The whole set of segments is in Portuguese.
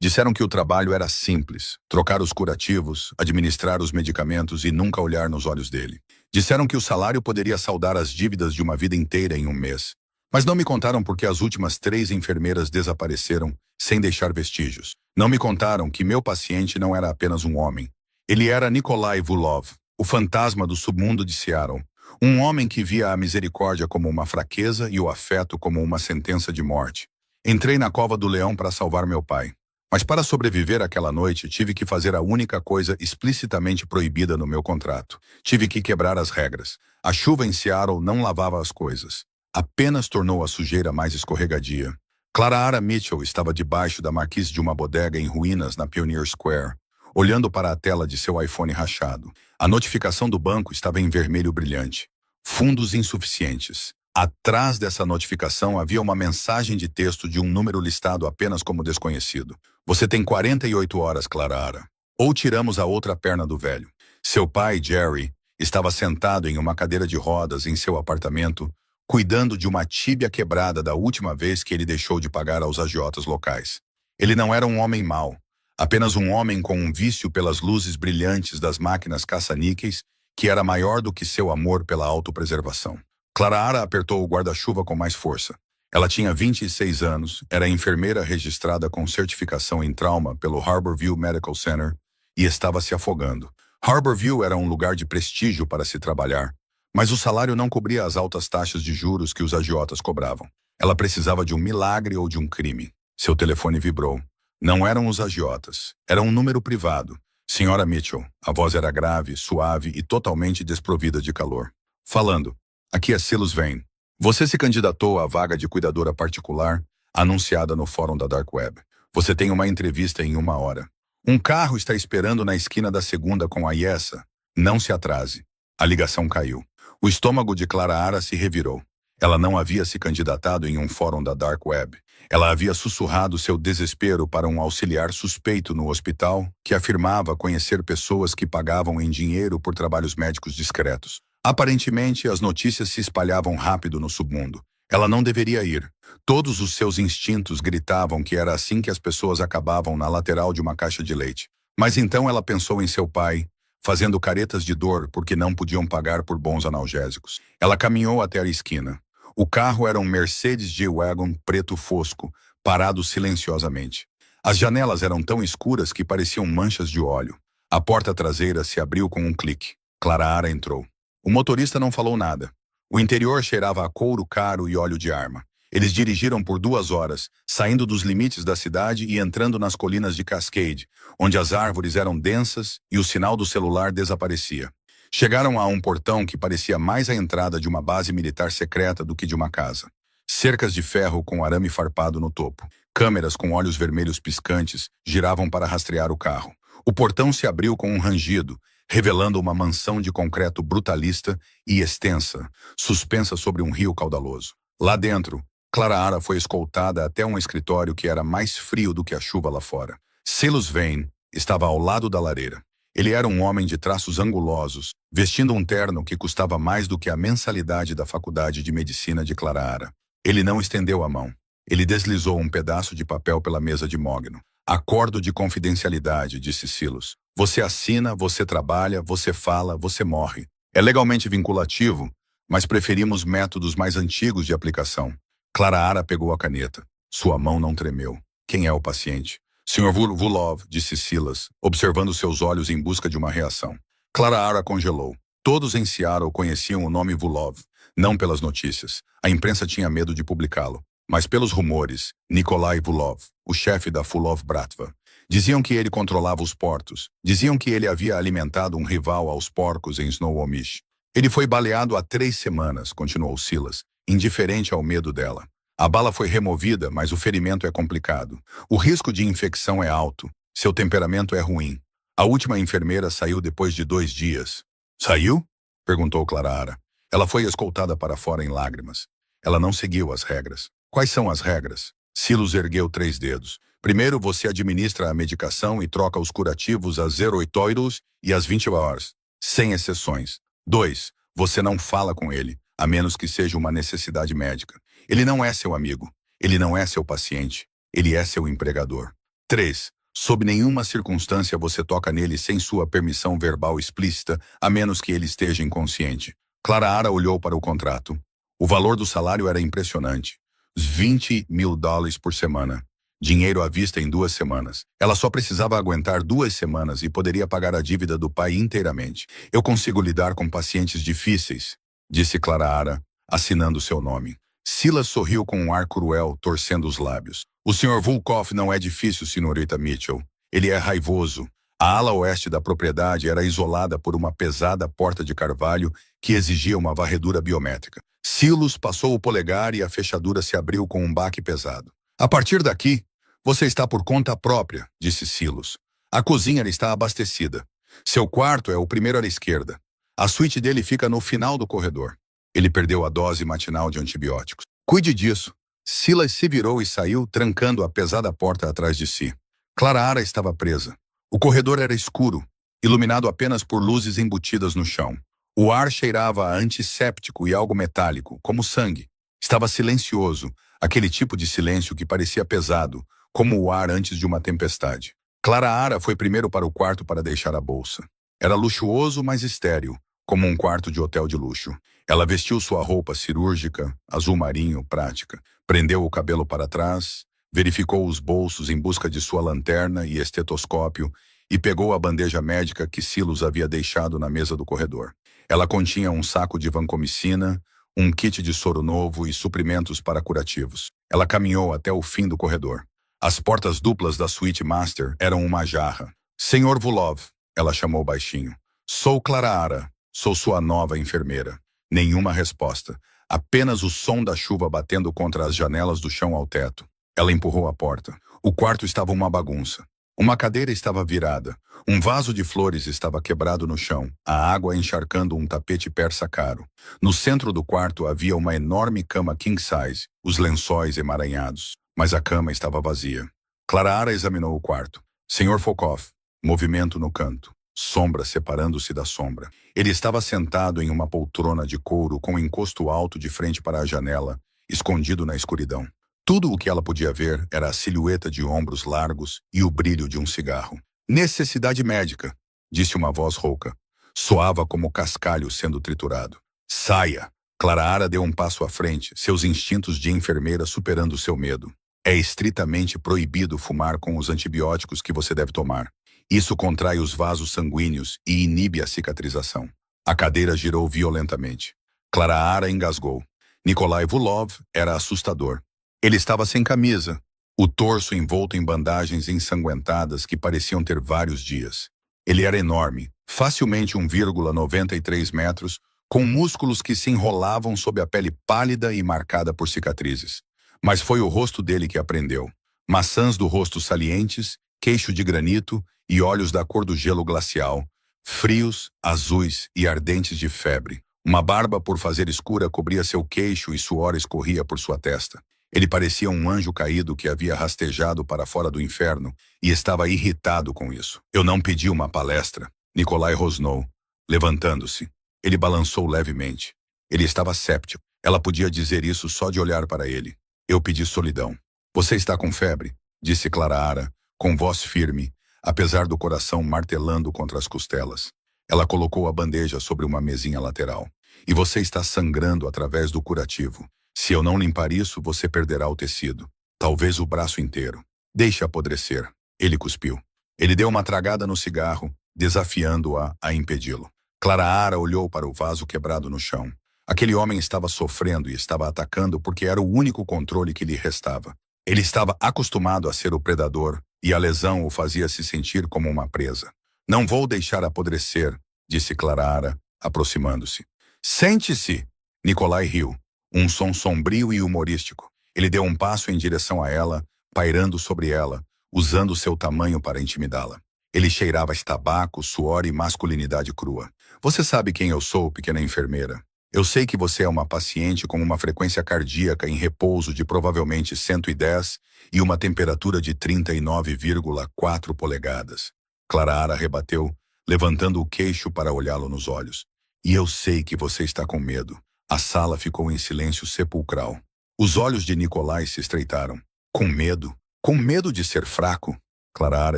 Disseram que o trabalho era simples, trocar os curativos, administrar os medicamentos e nunca olhar nos olhos dele. Disseram que o salário poderia saldar as dívidas de uma vida inteira em um mês. Mas não me contaram porque as últimas 3 enfermeiras desapareceram sem deixar vestígios. Não me contaram que meu paciente não era apenas um homem. Ele era Nikolai Vulov, o fantasma do submundo de Seattle. Um homem que via a misericórdia como uma fraqueza e o afeto como uma sentença de morte. Entrei na cova do leão para salvar meu pai. Mas para sobreviver àquela noite, tive que fazer a única coisa explicitamente proibida no meu contrato. Tive que quebrar as regras. A chuva em Seattle não lavava as coisas. Apenas tornou a sujeira mais escorregadia. Clara Mitchell estava debaixo da marquise de uma bodega em ruínas na Pioneer Square, olhando para a tela de seu iPhone rachado. A notificação do banco estava em vermelho brilhante. Fundos insuficientes. Atrás dessa notificação havia uma mensagem de texto de um número listado apenas como desconhecido. Você tem 48 horas, Clara. Ou tiramos a outra perna do velho. Seu pai, Jerry, estava sentado em uma cadeira de rodas em seu apartamento, cuidando de uma tíbia quebrada da última vez que ele deixou de pagar aos agiotas locais. Ele não era um homem mau, apenas um homem com um vício pelas luzes brilhantes das máquinas caça-níqueis que era maior do que seu amor pela autopreservação. Clara apertou o guarda-chuva com mais força. Ela tinha 26 anos, era enfermeira registrada com certificação em trauma pelo Harborview Medical Center e estava se afogando. Harborview era um lugar de prestígio para se trabalhar, mas o salário não cobria as altas taxas de juros que os agiotas cobravam. Ela precisava de um milagre ou de um crime. Seu telefone vibrou. Não eram os agiotas. Era um número privado. Senhora Mitchell. A voz era grave, suave e totalmente desprovida de calor. Falando. Aqui é Silas Vane. Você se candidatou à vaga de cuidadora particular anunciada no fórum da Dark Web. Você tem uma entrevista em 1 hora. Um carro está esperando na esquina da segunda com a Yessa. Não se atrase. A ligação caiu. O estômago de Clara se revirou. Ela não havia se candidatado em um fórum da Dark Web. Ela havia sussurrado seu desespero para um auxiliar suspeito no hospital que afirmava conhecer pessoas que pagavam em dinheiro por trabalhos médicos discretos. Aparentemente, as notícias se espalhavam rápido no submundo. Ela não deveria ir. Todos os seus instintos gritavam que era assim que as pessoas acabavam na lateral de uma caixa de leite. Mas então ela pensou em seu pai, fazendo caretas de dor porque não podiam pagar por bons analgésicos. Ela caminhou até a esquina. O carro era um Mercedes G-Wagon preto fosco, parado silenciosamente. As janelas eram tão escuras que pareciam manchas de óleo. A porta traseira se abriu com um clique. Clara entrou. O motorista não falou nada. O interior cheirava a couro caro e óleo de arma. Eles dirigiram por 2 horas, saindo dos limites da cidade e entrando nas colinas de Cascade, onde as árvores eram densas e o sinal do celular desaparecia. Chegaram a um portão que parecia mais a entrada de uma base militar secreta do que de uma casa. Cercas de ferro com arame farpado no topo. Câmeras com olhos vermelhos piscantes giravam para rastrear o carro. O portão se abriu com um rangido, revelando uma mansão de concreto brutalista e extensa, suspensa sobre um rio caudaloso. Lá dentro, Clara foi escoltada até um escritório que era mais frio do que a chuva lá fora. Silas Vane estava ao lado da lareira. Ele era um homem de traços angulosos, vestindo um terno que custava mais do que a mensalidade da faculdade de medicina de Clara. Ele não estendeu a mão. Ele deslizou um pedaço de papel pela mesa de mogno. Acordo de confidencialidade, disse Silas. Você assina, você trabalha, você fala, você morre. É legalmente vinculativo, mas preferimos métodos mais antigos de aplicação. Clara pegou a caneta. Sua mão não tremeu. Quem é o paciente? Sr. Vulov, disse Silas, observando seus olhos em busca de uma reação. Clara congelou. Todos em Seattle conheciam o nome Vulov, não pelas notícias. A imprensa tinha medo de publicá-lo, mas pelos rumores. Nikolai Vulov, o chefe da Vulov Bratva. Diziam que ele controlava os portos. Diziam que ele havia alimentado um rival aos porcos em Snohomish. Ele foi baleado há 3 semanas, continuou Silas, indiferente ao medo dela. A bala foi removida, mas o ferimento é complicado. O risco de infecção é alto. Seu temperamento é ruim. A última enfermeira saiu depois de 2 dias. Saiu? Perguntou Clara. Ela foi escoltada para fora em lágrimas. Ela não seguiu as regras. Quais são as regras? Silas ergueu 3 dedos. Primeiro, você administra a medicação e troca os curativos às 08 e às 20 horas, sem exceções. 2. Você não fala com ele, a menos que seja uma necessidade médica. Ele não é seu amigo. Ele não é seu paciente. Ele é seu empregador. 3. Sob nenhuma circunstância você toca nele sem sua permissão verbal explícita, a menos que ele esteja inconsciente. Clara Ara olhou para o contrato. O valor do salário era impressionante. $20.000 por semana. Dinheiro à vista em 2 semanas. Ela só precisava aguentar 2 semanas e poderia pagar a dívida do pai inteiramente. Eu consigo lidar com pacientes difíceis, disse Clara Ara, assinando seu nome. Silas sorriu com um ar cruel, torcendo os lábios. O Sr. Volkov não é difícil, senhorita Mitchell. Ele é raivoso. A ala oeste da propriedade era isolada por uma pesada porta de carvalho que exigia uma varredura biométrica. Silas passou o polegar e a fechadura se abriu com um baque pesado. A partir daqui, você está por conta própria, disse Silas. A cozinha está abastecida. Seu quarto é o primeiro à esquerda. A suíte dele fica no final do corredor. Ele perdeu a dose matinal de antibióticos. Cuide disso. Silas se virou e saiu, trancando a pesada porta atrás de si. Clara Ara estava presa. O corredor era escuro, iluminado apenas por luzes embutidas no chão. O ar cheirava a antisséptico e algo metálico, como sangue. Estava silencioso, aquele tipo de silêncio que parecia pesado, como o ar antes de uma tempestade. Clara Ara foi primeiro para o quarto para deixar a bolsa. Era luxuoso, mas estéril, como um quarto de hotel de luxo. Ela vestiu sua roupa cirúrgica, azul marinho, prática. Prendeu o cabelo para trás, verificou os bolsos em busca de sua lanterna e estetoscópio e pegou a bandeja médica que Silas havia deixado na mesa do corredor. Ela continha um saco de vancomicina, um kit de soro novo e suprimentos para curativos. Ela caminhou até o fim do corredor. As portas duplas da suíte master eram uma jarra. Senhor Vulov, ela chamou baixinho. Sou Clara Ara, sou sua nova enfermeira. Nenhuma resposta. Apenas o som da chuva batendo contra as janelas do chão ao teto. Ela empurrou a porta. O quarto estava uma bagunça. Uma cadeira estava virada. Um vaso de flores estava quebrado no chão, a água encharcando um tapete persa caro. No centro do quarto havia uma enorme cama king size, os lençóis emaranhados. Mas a cama estava vazia. Clara Ara examinou o quarto. Sr. Volkov, movimento no canto. Sombra separando-se da sombra. Ele estava sentado em uma poltrona de couro com um encosto alto de frente para a janela, escondido na escuridão. Tudo o que ela podia ver era a silhueta de ombros largos e o brilho de um cigarro. Necessidade médica, disse uma voz rouca. Soava como cascalho sendo triturado. Saia! Clara Ara deu um passo à frente, seus instintos de enfermeira superando seu medo. É estritamente proibido fumar com os antibióticos que você deve tomar. Isso contrai os vasos sanguíneos e inibe a cicatrização. A cadeira girou violentamente. Clara Ara engasgou. Nikolai Vulov era assustador. Ele estava sem camisa, o torso envolto em bandagens ensanguentadas que pareciam ter vários dias. Ele era enorme, facilmente 1,93 metros, com músculos que se enrolavam sob a pele pálida e marcada por cicatrizes. Mas foi o rosto dele que aprendeu. Maçãs do rosto salientes, queixo de granito e olhos da cor do gelo glacial, frios, azuis e ardentes de febre. Uma barba por fazer escura cobria seu queixo e suor escorria por sua testa. Ele parecia um anjo caído que havia rastejado para fora do inferno e estava irritado com isso. Eu não pedi uma palestra. Nikolai rosnou, levantando-se. Ele balançou levemente. Ele estava séptico. Ela podia dizer isso só de olhar para ele. Eu pedi solidão. Você está com febre? Disse Clara Ara, com voz firme, apesar do coração martelando contra as costelas. Ela colocou a bandeja sobre uma mesinha lateral. E você está sangrando através do curativo. Se eu não limpar isso, você perderá o tecido. Talvez o braço inteiro. Deixe apodrecer. Ele cuspiu. Ele deu uma tragada no cigarro, desafiando-a a impedi-lo. Clara Ara olhou para o vaso quebrado no chão. Aquele homem estava sofrendo e estava atacando porque era o único controle que lhe restava. Ele estava acostumado a ser o predador e a lesão o fazia se sentir como uma presa. Não vou deixar apodrecer, disse Clara Ara, aproximando-se. Sente-se! Nikolai riu. Um som sombrio e humorístico. Ele deu um passo em direção a ela, pairando sobre ela, usando seu tamanho para intimidá-la. Ele cheirava tabaco, suor e masculinidade crua. Você sabe quem eu sou, pequena enfermeira. Eu sei que você é uma paciente com uma frequência cardíaca em repouso de provavelmente 110 e uma temperatura de 39,4 polegadas. Clara Ara rebateu, levantando o queixo para olhá-lo nos olhos. E eu sei que você está com medo. A sala ficou em silêncio sepulcral. Os olhos de Nikolai se estreitaram. Com medo? Com medo de ser fraco? Clara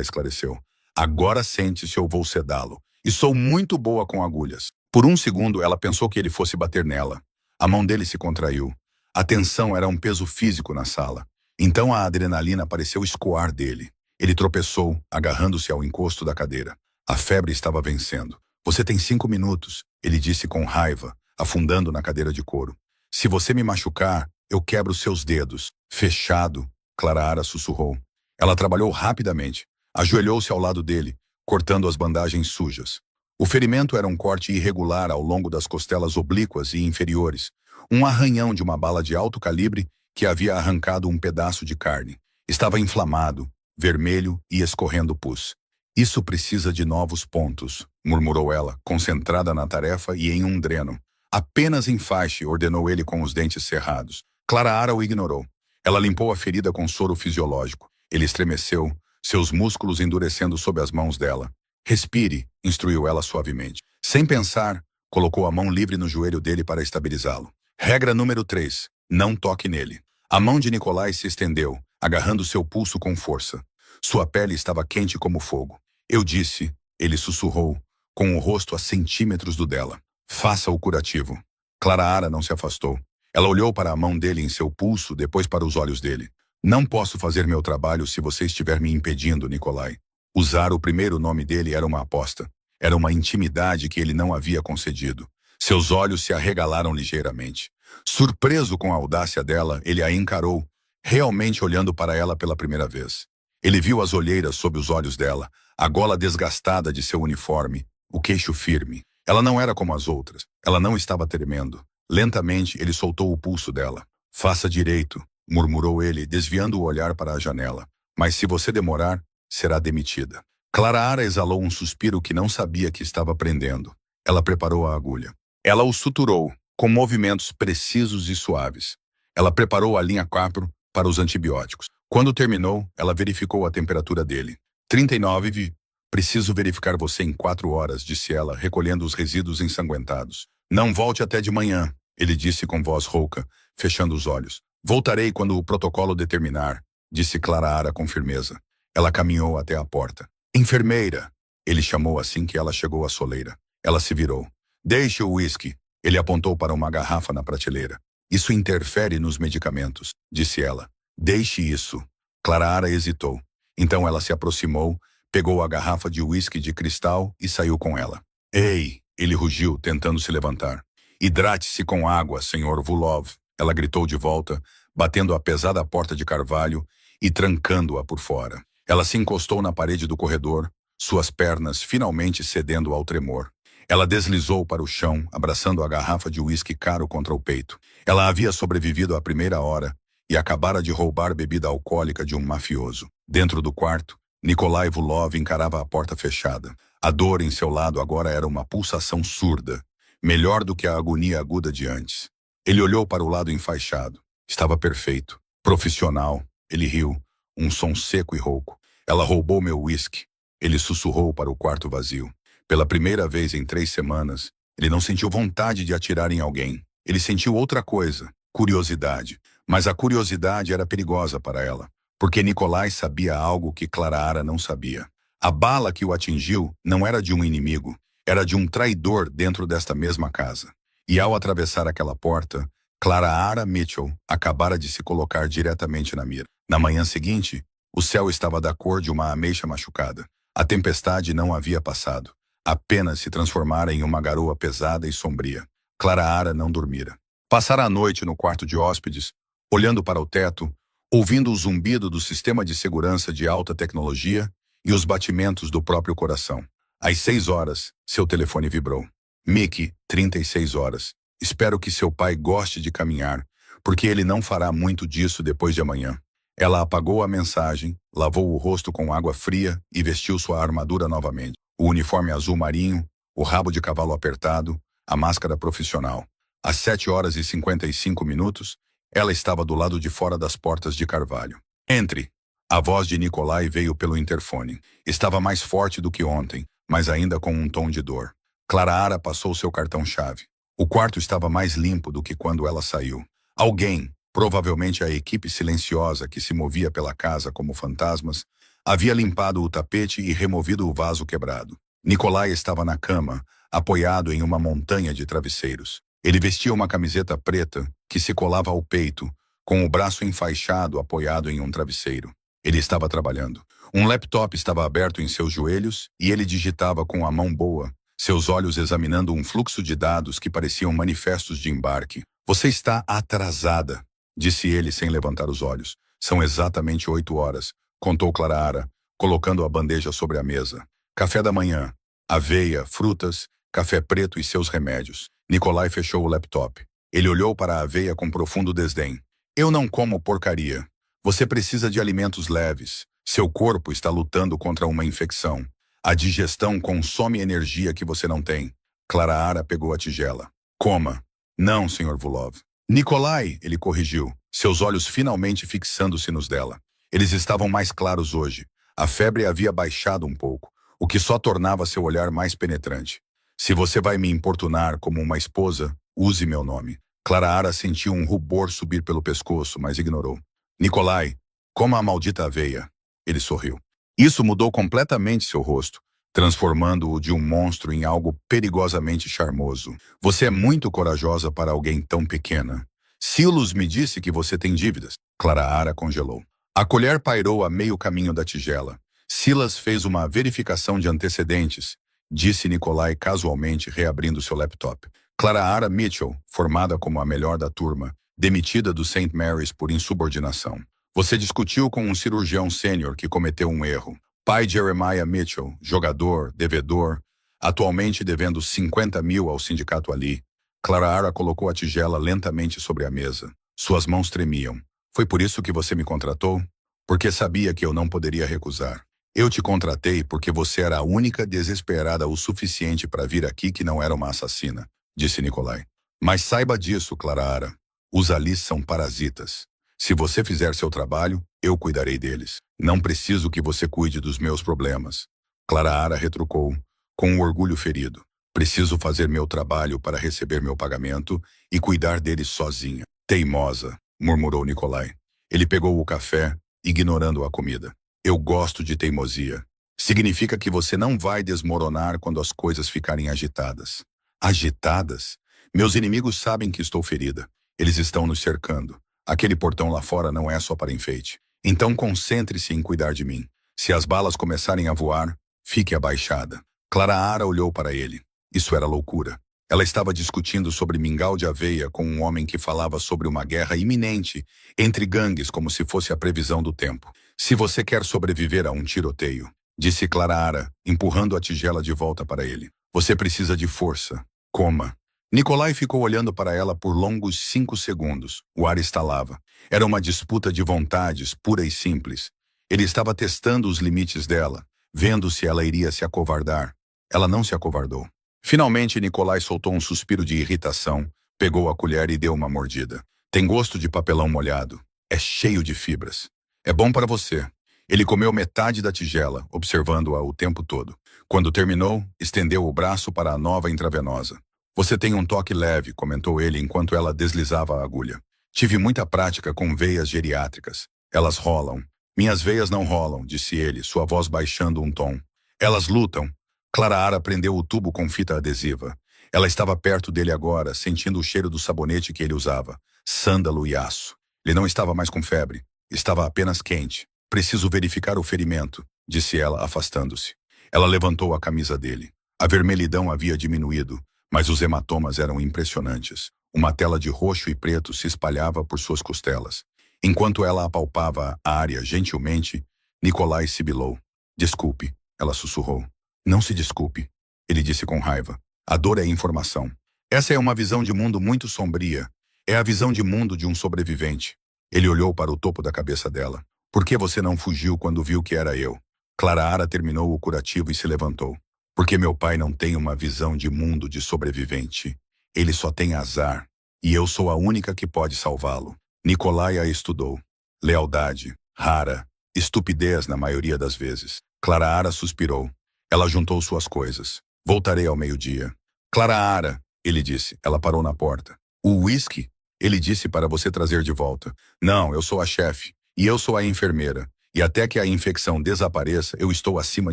esclareceu. Agora sente-se ou vou sedá-lo. E sou muito boa com agulhas. Por um segundo, ela pensou que ele fosse bater nela. A mão dele se contraiu. A tensão era um peso físico na sala. Então a adrenalina pareceu escoar dele. Ele tropeçou, agarrando-se ao encosto da cadeira. A febre estava vencendo. Você tem 5 minutos, ele disse com raiva, afundando na cadeira de couro. Se você me machucar, eu quebro seus dedos. Fechado, Clara sussurrou. Ela trabalhou rapidamente. Ajoelhou-se ao lado dele, cortando as bandagens sujas. O ferimento era um corte irregular ao longo das costelas oblíquas e inferiores, um arranhão de uma bala de alto calibre que havia arrancado um pedaço de carne. Estava inflamado, vermelho e escorrendo pus. Isso precisa de novos pontos, murmurou ela, concentrada na tarefa e em um dreno. Apenas enfaixe, ordenou ele com os dentes cerrados. Clara o ignorou. Ela limpou a ferida com soro fisiológico. Ele estremeceu, seus músculos endurecendo sob as mãos dela. Respire, instruiu ela suavemente. Sem pensar, colocou a mão livre no joelho dele para estabilizá-lo. Regra número 3. Não toque nele. A mão de Nikolai se estendeu, agarrando seu pulso com força. Sua pele estava quente como fogo. Eu disse, ele sussurrou, com o rosto a centímetros do dela. Faça o curativo. Clara não se afastou. Ela olhou para a mão dele em seu pulso, depois para os olhos dele. Não posso fazer meu trabalho se você estiver me impedindo, Nikolai. Usar o primeiro nome dele era uma aposta. Era uma intimidade que ele não havia concedido. Seus olhos se arregalaram ligeiramente. Surpreso com a audácia dela, ele a encarou, realmente olhando para ela pela primeira vez. Ele viu as olheiras sob os olhos dela, a gola desgastada de seu uniforme, o queixo firme. Ela não era como as outras. Ela não estava tremendo. Lentamente, ele soltou o pulso dela. Faça direito, murmurou ele, desviando o olhar para a janela. Mas se você demorar, será demitida. Clara exalou um suspiro que não sabia que estava prendendo. Ela preparou a agulha. Ela o suturou, com movimentos precisos e suaves. Ela preparou a linha 4 para os antibióticos. Quando terminou, ela verificou a temperatura dele. 39. Preciso verificar você em 4 horas, disse ela, recolhendo os resíduos ensanguentados. Não volte até de manhã, ele disse com voz rouca, fechando os olhos. Voltarei quando o protocolo determinar, disse Clara com firmeza. Ela caminhou até a porta. Enfermeira, ele chamou assim que ela chegou à soleira. Ela se virou. Deixe o uísque. Ele apontou para uma garrafa na prateleira. Isso interfere nos medicamentos, disse ela. Deixe isso. Clara hesitou. Então ela se aproximou, pegou a garrafa de uísque de cristal e saiu com ela. Ei, ele rugiu, tentando se levantar. Hidrate-se com água, Sr. Vulov. Ela gritou de volta, batendo a pesada porta de carvalho e trancando-a por fora. Ela se encostou na parede do corredor, suas pernas finalmente cedendo ao tremor. Ela deslizou para o chão, abraçando a garrafa de uísque caro contra o peito. Ela havia sobrevivido à primeira hora e acabara de roubar bebida alcoólica de um mafioso. Dentro do quarto, Nikolai Vulov encarava a porta fechada. A dor em seu lado agora era uma pulsação surda, melhor do que a agonia aguda de antes. Ele olhou para o lado enfaixado. Estava perfeito. Profissional. Ele riu, um som seco e rouco. Ela roubou meu uísque. Ele sussurrou para o quarto vazio. Pela primeira vez em 3 semanas, ele não sentiu vontade de atirar em alguém. Ele sentiu outra coisa, curiosidade. Mas a curiosidade era perigosa para ela, porque Nikolai sabia algo que Clara não sabia. A bala que o atingiu não era de um inimigo, era de um traidor dentro desta mesma casa. E ao atravessar aquela porta, Clara Mitchell acabara de se colocar diretamente na mira. Na manhã seguinte, o céu estava da cor de uma ameixa machucada. A tempestade não havia passado. Apenas se transformara em uma garoa pesada e sombria. Clara não dormira. Passara a noite no quarto de hóspedes, olhando para o teto, ouvindo o zumbido do sistema de segurança de alta tecnologia e os batimentos do próprio coração. Às 6 horas, seu telefone vibrou. Mickey, 36 horas. Espero que seu pai goste de caminhar, porque ele não fará muito disso depois de amanhã. Ela apagou a mensagem, lavou o rosto com água fria e vestiu sua armadura novamente. O uniforme azul marinho, o rabo de cavalo apertado, a máscara profissional. Às 7 horas e 55 minutos, ela estava do lado de fora das portas de carvalho. Entre! A voz de Nikolai veio pelo interfone. Estava mais forte do que ontem, mas ainda com um tom de dor. Clara passou seu cartão-chave. O quarto estava mais limpo do que quando ela saiu. Alguém, provavelmente a equipe silenciosa que se movia pela casa como fantasmas, Havia limpado o tapete e removido o vaso quebrado. Nikolai estava na cama, apoiado em uma montanha de travesseiros. Ele vestia uma camiseta preta que se colava ao peito, com o braço enfaixado apoiado em um travesseiro. Ele estava trabalhando. Um laptop estava aberto em seus joelhos e ele digitava com a mão boa, seus olhos examinando um fluxo de dados que pareciam manifestos de embarque. Você está atrasada, disse ele sem levantar os olhos. São exatamente 8 horas, contou Clara, colocando a bandeja sobre a mesa. Café da manhã, aveia, frutas, café preto e seus remédios. Nikolai fechou o laptop. Ele olhou para a aveia com profundo desdém. Eu não como porcaria. Você precisa de alimentos leves. Seu corpo está lutando contra uma infecção. A digestão consome energia que você não tem. Clara pegou a tigela. Coma. Não, Sr. Vulov. Nikolai, ele corrigiu, seus olhos finalmente fixando-se nos dela. Eles estavam mais claros hoje. A febre havia baixado um pouco, o que só tornava seu olhar mais penetrante. Se você vai me importunar como uma esposa, use meu nome. Clara sentiu um rubor subir pelo pescoço, mas ignorou. Nikolai, coma a maldita aveia. Ele sorriu. Isso mudou completamente seu rosto, transformando-o de um monstro em algo perigosamente charmoso. Você é muito corajosa para alguém tão pequena. Silos me disse que você tem dívidas. Clara congelou. A colher pairou a meio caminho da tigela. Silas fez uma verificação de antecedentes, disse Nikolai casualmente, reabrindo seu laptop. Clara Mitchell, formada como a melhor da turma, demitida do St. Mary's por insubordinação. Você discutiu com um cirurgião sênior que cometeu um erro. Pai Jeremiah Mitchell, jogador, devedor, atualmente devendo 50 mil ao sindicato Ali. Clara colocou a tigela lentamente sobre a mesa. Suas mãos tremiam. Foi por isso que você me contratou? Porque sabia que eu não poderia recusar. Eu te contratei porque você era a única desesperada o suficiente para vir aqui que não era uma assassina, disse Nikolai. Mas saiba disso, Clara. Os Alis são parasitas. Se você fizer seu trabalho, eu cuidarei deles. Não preciso que você cuide dos meus problemas. Clara retrucou, com um orgulho ferido. Preciso fazer meu trabalho para receber meu pagamento e cuidar deles sozinha. Teimosa, murmurou Nikolai. Ele pegou o café, ignorando a comida. Eu gosto de teimosia. Significa que você não vai desmoronar quando as coisas ficarem agitadas. Agitadas? Meus inimigos sabem que estou ferida. Eles estão nos cercando. Aquele portão lá fora não é só para enfeite. Então concentre-se em cuidar de mim. Se as balas começarem a voar, fique abaixada. Clara olhou para ele. Isso era loucura. Ela estava discutindo sobre mingau de aveia com um homem que falava sobre uma guerra iminente entre gangues como se fosse a previsão do tempo. Se você quer sobreviver a um tiroteio, disse Clara, empurrando a tigela de volta para ele. Você precisa de força. Coma. Nikolai ficou olhando para ela por longos 5 segundos. O ar estalava. Era uma disputa de vontades, pura e simples. Ele estava testando os limites dela, vendo se ela iria se acovardar. Ela não se acovardou. Finalmente, Nikolai soltou um suspiro de irritação, pegou a colher e deu uma mordida. Tem gosto de papelão molhado. É cheio de fibras. É bom para você. Ele comeu metade da tigela, observando-a o tempo todo. Quando terminou, estendeu o braço para a nova intravenosa. Você tem um toque leve, comentou ele enquanto ela deslizava a agulha. Tive muita prática com veias geriátricas. Elas rolam. Minhas veias não rolam, disse ele, sua voz baixando um tom. Elas lutam. Clara prendeu o tubo com fita adesiva. Ela estava perto dele agora, sentindo o cheiro do sabonete que ele usava. Sândalo e aço. Ele não estava mais com febre. Estava apenas quente. Preciso verificar o ferimento, disse ela, afastando-se. Ela levantou a camisa dele. A vermelhidão havia diminuído, mas os hematomas eram impressionantes. Uma tela de roxo e preto se espalhava por suas costelas. Enquanto ela apalpava a área gentilmente, Nikolai sibilou. Desculpe, ela sussurrou. Não se desculpe, ele disse com raiva. A dor é informação. Essa é uma visão de mundo muito sombria. É a visão de mundo de um sobrevivente. Ele olhou para o topo da cabeça dela. Por que você não fugiu quando viu que era eu? Clara terminou o curativo e se levantou. Porque meu pai não tem uma visão de mundo de sobrevivente. Ele só tem azar. E eu sou a única que pode salvá-lo. Nikolai a estudou. Lealdade, rara, estupidez na maioria das vezes. Clara suspirou. Ela juntou suas coisas. Voltarei ao meio-dia. Clara, ele disse. Ela parou na porta. O uísque? Ele disse para você trazer de volta. Não, eu sou a chefe. E eu sou a enfermeira. E até que a infecção desapareça, eu estou acima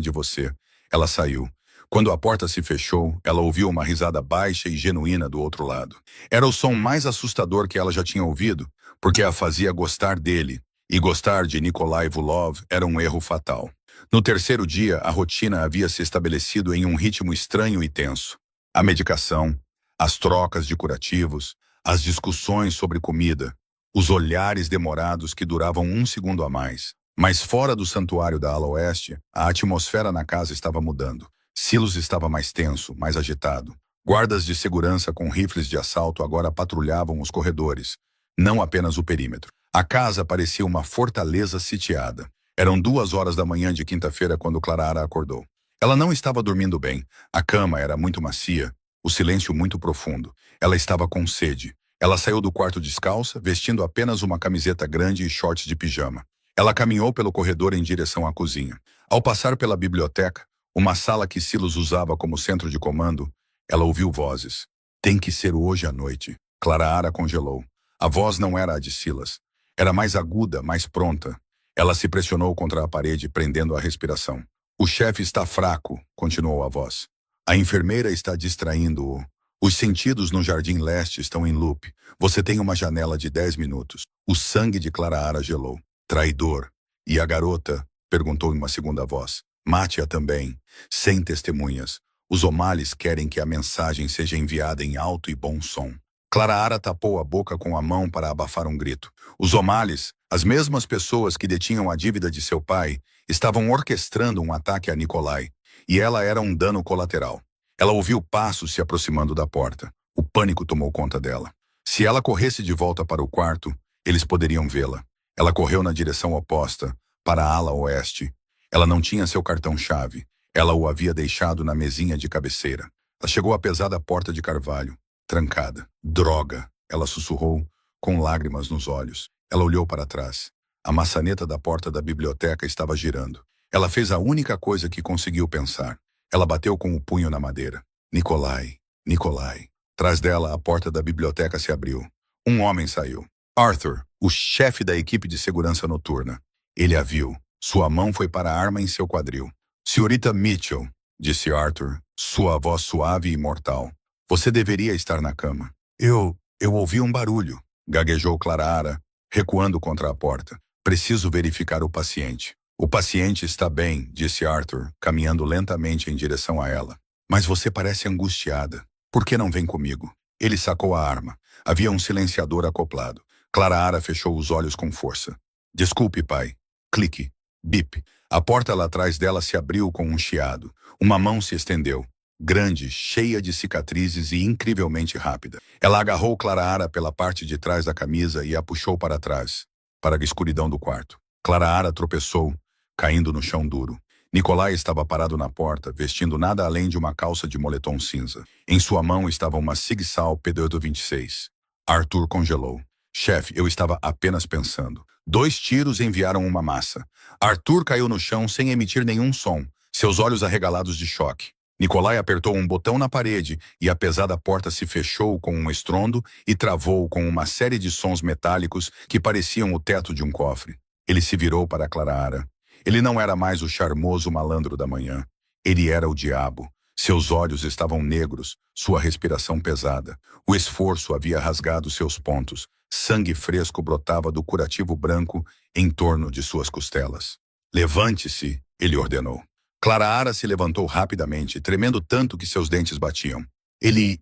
de você. Ela saiu. Quando a porta se fechou, ela ouviu uma risada baixa e genuína do outro lado. Era o som mais assustador que ela já tinha ouvido, porque a fazia gostar dele. E gostar de Nikolai Vulov era um erro fatal. No terceiro dia, a rotina havia se estabelecido em um ritmo estranho e tenso. A medicação, as trocas de curativos, as discussões sobre comida, os olhares demorados que duravam um segundo a mais. Mas fora do santuário da ala oeste, a atmosfera na casa estava mudando. Silos estava mais tenso, mais agitado. Guardas de segurança com rifles de assalto agora patrulhavam os corredores, não apenas o perímetro. A casa parecia uma fortaleza sitiada. Eram 2 horas da manhã de quinta-feira quando Clara acordou. Ela não estava dormindo bem. A cama era muito macia, o silêncio muito profundo. Ela estava com sede. Ela saiu do quarto descalça, vestindo apenas uma camiseta grande e shorts de pijama. Ela caminhou pelo corredor em direção à cozinha. Ao passar pela biblioteca, uma sala que Silas usava como centro de comando, ela ouviu vozes. Tem que ser hoje à noite. Clara congelou. A voz não era a de Silas. Era mais aguda, mais pronta. Ela se pressionou contra a parede, prendendo a respiração. O chefe está fraco, continuou a voz. A enfermeira está distraindo-o. Os sentidos no Jardim Leste estão em loop. Você tem uma janela de 10 minutos. O sangue de Clara gelou. Traidor. E a garota? Perguntou em uma segunda voz. Mate-a também. Sem testemunhas. Os O'Malley querem que a mensagem seja enviada em alto e bom som. Clara tapou a boca com a mão para abafar um grito. Os O'Malley, as mesmas pessoas que detinham a dívida de seu pai, estavam orquestrando um ataque a Nikolai. E ela era um dano colateral. Ela ouviu passos se aproximando da porta. O pânico tomou conta dela. Se ela corresse de volta para o quarto, eles poderiam vê-la. Ela correu na direção oposta, para a ala oeste. Ela não tinha seu cartão-chave. Ela o havia deixado na mesinha de cabeceira. Ela chegou à pesada porta de carvalho, trancada. Droga! Ela sussurrou, com lágrimas nos olhos. Ela olhou para trás. A maçaneta da porta da biblioteca estava girando. Ela fez a única coisa que conseguiu pensar. Ela bateu com o punho na madeira. Nikolai, Nikolai. Atrás dela, a porta da biblioteca se abriu. Um homem saiu. Arthur, o chefe da equipe de segurança noturna. Ele a viu. Sua mão foi para a arma em seu quadril. Senhorita Mitchell, disse Arthur, sua voz suave e mortal. Você deveria estar na cama. Eu ouvi um barulho, gaguejou Clara, recuando contra a porta. Preciso verificar o paciente. O paciente está bem, disse Arthur, caminhando lentamente em direção a ela. Mas você parece angustiada. Por que não vem comigo? Ele sacou a arma. Havia um silenciador acoplado. Clara fechou os olhos com força. Desculpe, pai. Clique. Bip. A porta lá atrás dela se abriu com um chiado. Uma mão se estendeu. Grande, cheia de cicatrizes e incrivelmente rápida. Ela agarrou Clara pela parte de trás da camisa e a puxou para trás, para a escuridão do quarto. Clara tropeçou, caindo no chão duro. Nikolai estava parado na porta, vestindo nada além de uma calça de moletom cinza. Em sua mão estava uma Sig Sauer P2 26. Arthur congelou. Chefe, eu estava apenas pensando. 2 tiros enviaram uma massa. Arthur caiu no chão sem emitir nenhum som, seus olhos arregalados de choque. Nikolai apertou um botão na parede e a pesada porta se fechou com um estrondo e travou com uma série de sons metálicos que pareciam o teto de um cofre. Ele se virou para Clara. Ele não era mais o charmoso malandro da manhã. Ele era o diabo. Seus olhos estavam negros, sua respiração pesada. O esforço havia rasgado seus pontos. Sangue fresco brotava do curativo branco em torno de suas costelas. Levante-se, ele ordenou. Clara se levantou rapidamente, tremendo tanto que seus dentes batiam. Ele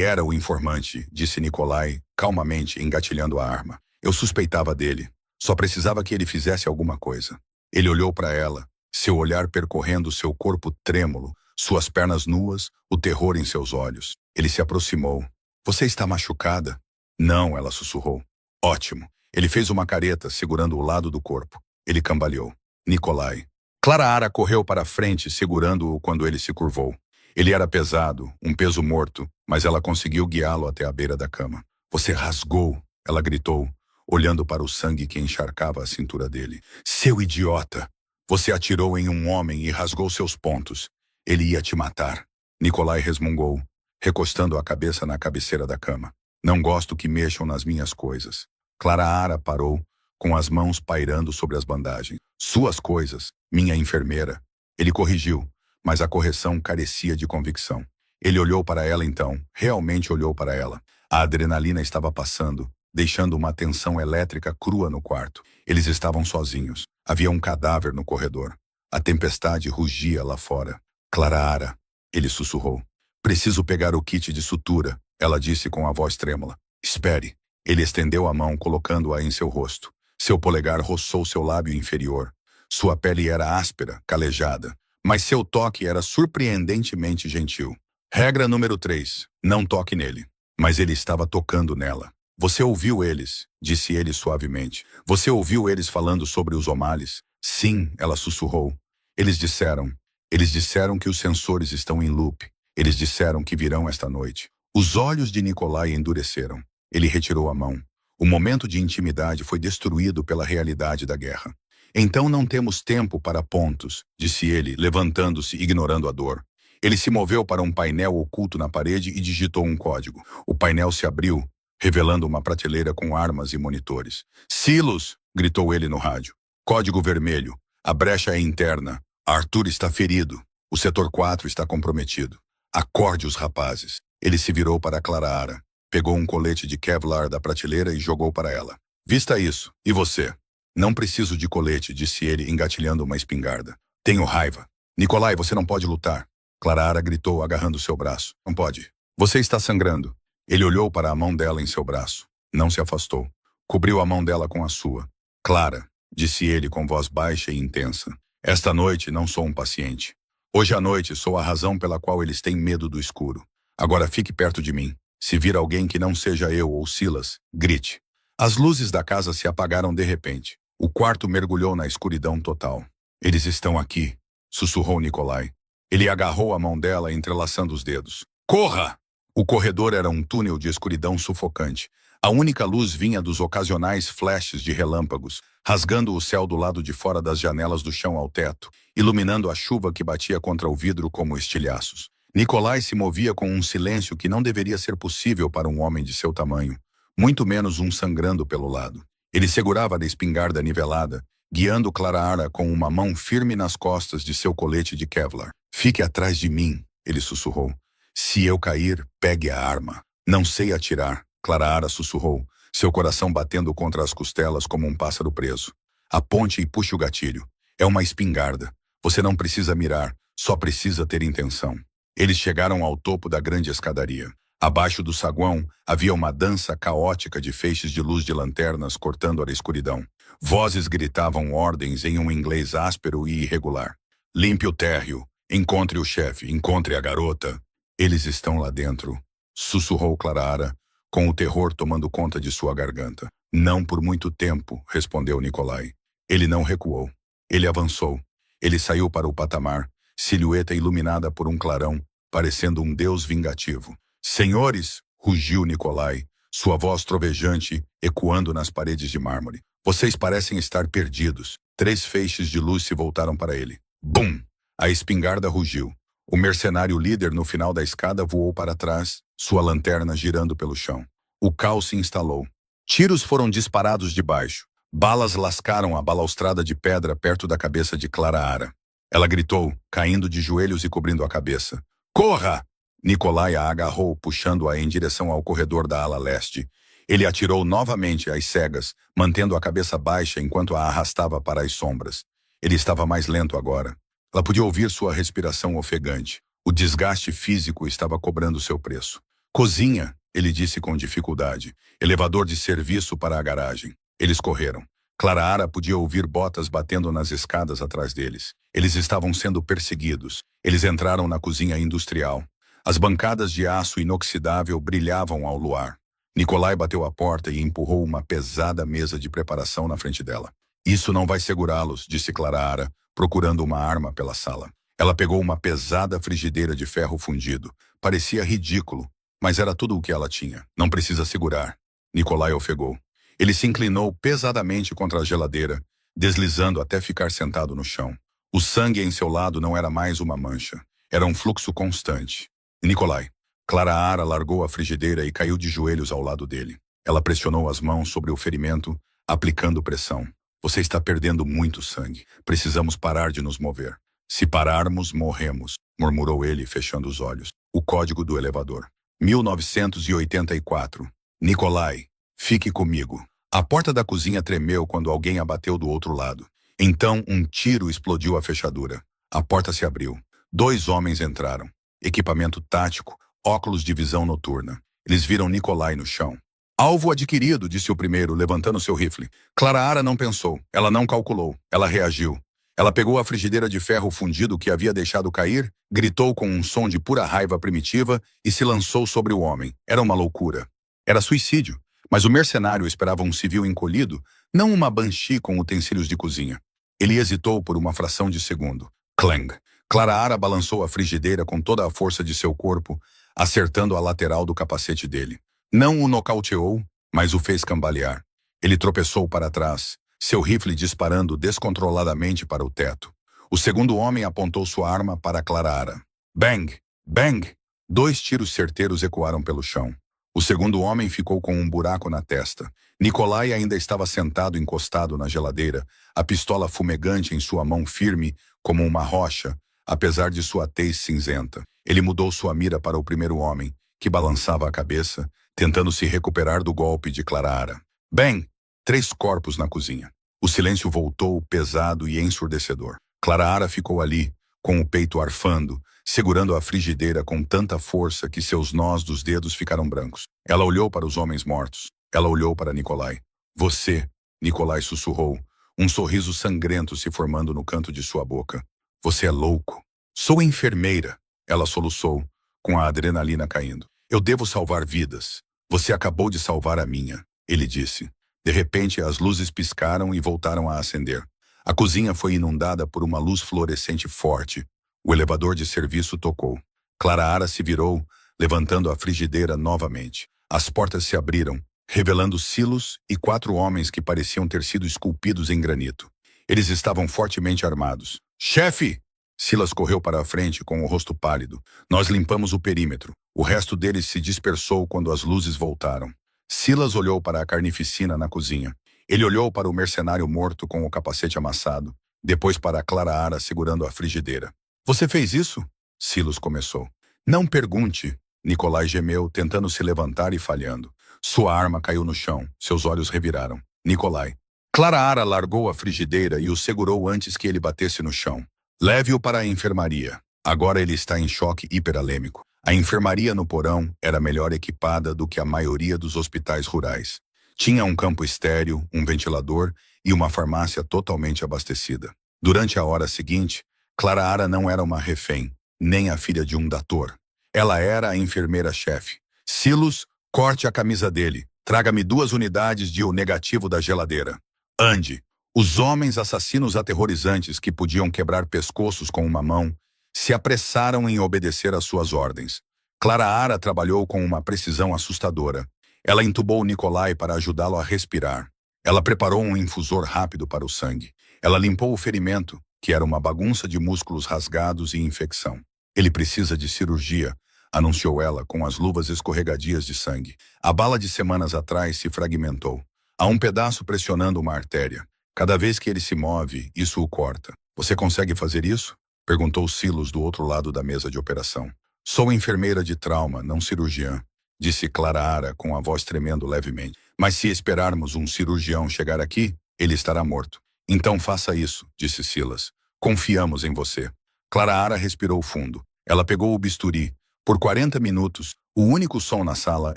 era o informante, disse Nikolai, calmamente, engatilhando a arma. Eu suspeitava dele. Só precisava que ele fizesse alguma coisa. Ele olhou para ela, seu olhar percorrendo seu corpo trêmulo, suas pernas nuas, o terror em seus olhos. Ele se aproximou. Você está machucada? Não, ela sussurrou. Ótimo. Ele fez uma careta, segurando o lado do corpo. Ele cambaleou. Nikolai. Clara correu para a frente, segurando-o quando ele se curvou. Ele era pesado, um peso morto, mas ela conseguiu guiá-lo até a beira da cama. Você rasgou, ela gritou, olhando para o sangue que encharcava a cintura dele. Seu idiota! Você atirou em um homem e rasgou seus pontos. Ele ia te matar. Nikolai resmungou, recostando a cabeça na cabeceira da cama. Não gosto que mexam nas minhas coisas. Clara parou, com as mãos pairando sobre as bandagens. Suas coisas, minha enfermeira. Ele corrigiu, mas a correção carecia de convicção. Ele olhou para ela então, realmente olhou para ela. A adrenalina estava passando, deixando uma tensão elétrica crua no quarto. Eles estavam sozinhos. Havia um cadáver no corredor. A tempestade rugia lá fora. Clara, ele sussurrou. Preciso pegar o kit de sutura, ela disse com a voz trêmula. Espere. Ele estendeu a mão, colocando-a em seu rosto. Seu polegar roçou seu lábio inferior. Sua pele era áspera, calejada, mas seu toque era surpreendentemente gentil. Regra número 3. Não toque nele. Mas ele estava tocando nela. Você ouviu eles, disse ele suavemente. Você ouviu eles falando sobre os O'Malley? Sim, ela sussurrou. Eles disseram que os sensores estão em loop. Eles disseram que virão esta noite. Os olhos de Nikolai endureceram. Ele retirou a mão. O momento de intimidade foi destruído pela realidade da guerra. Então não temos tempo para pontos, disse ele, levantando-se, ignorando a dor. Ele se moveu para um painel oculto na parede e digitou um código. O painel se abriu, revelando uma prateleira com armas e monitores. Silos! Gritou ele no rádio. Código vermelho. A brecha é interna. Arthur está ferido. O setor 4 está comprometido. Acorde os rapazes. Ele se virou para Clara. Pegou um colete de Kevlar da prateleira e jogou para ela. Vista isso. E você? Não preciso de colete, disse ele, engatilhando uma espingarda. Tenho raiva. Nikolai, você não pode lutar. Clara gritou, agarrando seu braço. Não pode. Você está sangrando. Ele olhou para a mão dela em seu braço. Não se afastou. Cobriu a mão dela com a sua. Clara, disse ele com voz baixa e intensa. Esta noite não sou um paciente. Hoje à noite sou a razão pela qual eles têm medo do escuro. Agora fique perto de mim. Se vir alguém que não seja eu ou Silas, grite. As luzes da casa se apagaram de repente. O quarto mergulhou na escuridão total. Eles estão aqui, sussurrou Nikolai. Ele agarrou a mão dela, entrelaçando os dedos. Corra! O corredor era um túnel de escuridão sufocante. A única luz vinha dos ocasionais flashes de relâmpagos, rasgando o céu do lado de fora das janelas do chão ao teto, iluminando a chuva que batia contra o vidro como estilhaços. Nikolai se movia com um silêncio que não deveria ser possível para um homem de seu tamanho, muito menos um sangrando pelo lado. Ele segurava a espingarda nivelada, guiando Clara com uma mão firme nas costas de seu colete de Kevlar. Fique atrás de mim, ele sussurrou. Se eu cair, pegue a arma. Não sei atirar, Clara sussurrou, seu coração batendo contra as costelas como um pássaro preso. Aponte e puxe o gatilho. É uma espingarda. Você não precisa mirar, só precisa ter intenção. Eles chegaram ao topo da grande escadaria. Abaixo do saguão, havia uma dança caótica de feixes de luz de lanternas cortando a escuridão. Vozes gritavam ordens em um inglês áspero e irregular. Limpe o térreo. Encontre o chefe. Encontre a garota. Eles estão lá dentro, sussurrou Clara, com o terror tomando conta de sua garganta. Não por muito tempo, respondeu Nikolai. Ele não recuou. Ele avançou. Ele saiu para o patamar, silhueta iluminada por um clarão, parecendo um deus vingativo. Senhores, rugiu Nikolai, sua voz trovejante ecoando nas paredes de mármore. Vocês parecem estar perdidos. 3 feixes de luz se voltaram para ele. Bum! A espingarda rugiu. O mercenário líder no final da escada voou para trás, sua lanterna girando pelo chão. O caos se instalou. Tiros foram disparados de baixo. Balas lascaram a balaustrada de pedra perto da cabeça de Clara. Ela gritou, caindo de joelhos e cobrindo a cabeça. Corra! Nikolai a agarrou, puxando-a em direção ao corredor da ala leste. Ele atirou novamente às cegas, mantendo a cabeça baixa enquanto a arrastava para as sombras. Ele estava mais lento agora. Ela podia ouvir sua respiração ofegante. O desgaste físico estava cobrando seu preço. Cozinha, ele disse com dificuldade. Elevador de serviço para a garagem. Eles correram. Clara podia ouvir botas batendo nas escadas atrás deles. Eles estavam sendo perseguidos. Eles entraram na cozinha industrial. As bancadas de aço inoxidável brilhavam ao luar. Nikolai bateu a porta e empurrou uma pesada mesa de preparação na frente dela. Isso não vai segurá-los, disse Clara, procurando uma arma pela sala. Ela pegou uma pesada frigideira de ferro fundido. Parecia ridículo, mas era tudo o que ela tinha. Não precisa segurar. Nikolai ofegou. Ele se inclinou pesadamente contra a geladeira, deslizando até ficar sentado no chão. O sangue em seu lado não era mais uma mancha. Era um fluxo constante. Nikolai. Clara largou a frigideira e caiu de joelhos ao lado dele. Ela pressionou as mãos sobre o ferimento, aplicando pressão. Você está perdendo muito sangue. Precisamos parar de nos mover. Se pararmos, morremos, murmurou ele, fechando os olhos. O código do elevador. 1984. Nikolai, fique comigo. A porta da cozinha tremeu quando alguém a bateu do outro lado. Então, um tiro explodiu a fechadura. A porta se abriu. 2 homens entraram. Equipamento tático, óculos de visão noturna. Eles viram Nikolai no chão. Alvo adquirido, disse o primeiro, levantando seu rifle. Clara não pensou. Ela não calculou. Ela reagiu. Ela pegou a frigideira de ferro fundido que havia deixado cair, gritou com um som de pura raiva primitiva e se lançou sobre o homem. Era uma loucura. Era suicídio. Mas o mercenário esperava um civil encolhido, não uma banshee com utensílios de cozinha. Ele hesitou por uma fração de segundo. Clang! Clara balançou a frigideira com toda a força de seu corpo, acertando a lateral do capacete dele. Não o nocauteou, mas o fez cambalear. Ele tropeçou para trás, seu rifle disparando descontroladamente para o teto. O segundo homem apontou sua arma para Clara. Bang! Bang! 2 tiros certeiros ecoaram pelo chão. O segundo homem ficou com um buraco na testa. Nikolai ainda estava sentado encostado na geladeira, a pistola fumegante em sua mão firme como uma rocha, apesar de sua tez cinzenta. Ele mudou sua mira para o primeiro homem, que balançava a cabeça, tentando se recuperar do golpe de Clara. Bem, 3 corpos na cozinha. O silêncio voltou pesado e ensurdecedor. Clara ficou ali, com o peito arfando, segurando a frigideira com tanta força que seus nós dos dedos ficaram brancos. Ela olhou para os homens mortos. Ela olhou para Nikolai. Você, Nikolai sussurrou, um sorriso sangrento se formando no canto de sua boca. Você é louco. Sou enfermeira, ela soluçou, com a adrenalina caindo. Eu devo salvar vidas. Você acabou de salvar a minha, ele disse. De repente, as luzes piscaram e voltaram a acender. A cozinha foi inundada por uma luz fluorescente forte. O elevador de serviço tocou. Clara se virou, levantando a frigideira novamente. As portas se abriram, revelando Silas e 4 homens que pareciam ter sido esculpidos em granito. Eles estavam fortemente armados. Chefe! Silas correu para a frente com o rosto pálido. Nós limpamos o perímetro. O resto deles se dispersou quando as luzes voltaram. Silas olhou para a carnificina na cozinha. Ele olhou para o mercenário morto com o capacete amassado, depois para Clara segurando a frigideira. Você fez isso? Silas começou. Não pergunte, Nikolai gemeu, tentando se levantar e falhando. Sua arma caiu no chão, seus olhos reviraram. Nikolai. Clara largou a frigideira e o segurou antes que ele batesse no chão. Leve-o para a enfermaria. Agora ele está em choque hiperalêmico. A enfermaria no porão era melhor equipada do que a maioria dos hospitais rurais. Tinha um campo estéril, um ventilador e uma farmácia totalmente abastecida. Durante a hora seguinte, Clara não era uma refém, nem a filha de um dator. Ela era a enfermeira-chefe. Silas, corte a camisa dele. Traga-me 2 unidades de O negativo da geladeira. Ande. Os homens assassinos aterrorizantes que podiam quebrar pescoços com uma mão se apressaram em obedecer às suas ordens. Clara trabalhou com uma precisão assustadora. Ela entubou Nikolai para ajudá-lo a respirar. Ela preparou um infusor rápido para o sangue. Ela limpou o ferimento, que era uma bagunça de músculos rasgados e infecção. Ele precisa de cirurgia, anunciou ela com as luvas escorregadias de sangue. A bala de semanas atrás se fragmentou. Há um pedaço pressionando uma artéria. Cada vez que ele se move, isso o corta. Você consegue fazer isso? Perguntou Silas do outro lado da mesa de operação. Sou enfermeira de trauma, não cirurgiã, disse Clara com a voz tremendo levemente. Mas se esperarmos um cirurgião chegar aqui, ele estará morto. Então faça isso, disse Silas. Confiamos em você. Clara respirou fundo. Ela pegou o bisturi. Por 40 minutos, o único som na sala